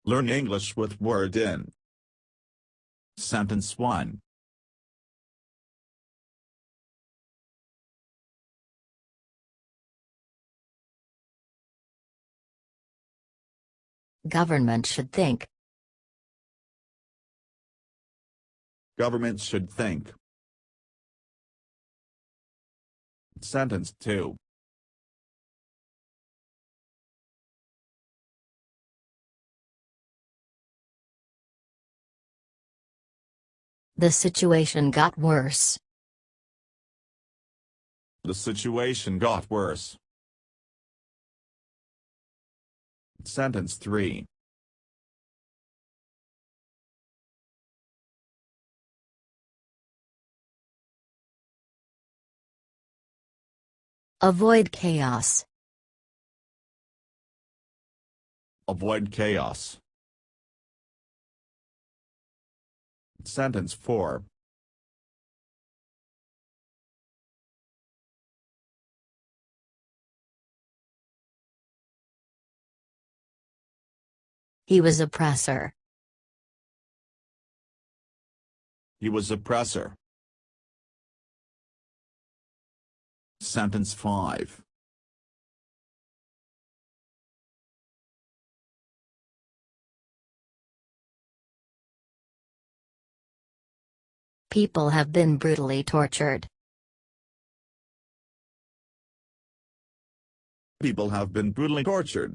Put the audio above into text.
Learn English with Word In. Sentence 1. Government should think. Government should think. Sentence 2. The situation got worse. The situation got worse. Sentence 3. Avoid chaos. Avoid chaos. Sentence 4. He was oppressor. He was oppressor. Sentence 5. People have been brutally tortured. People have been brutally tortured.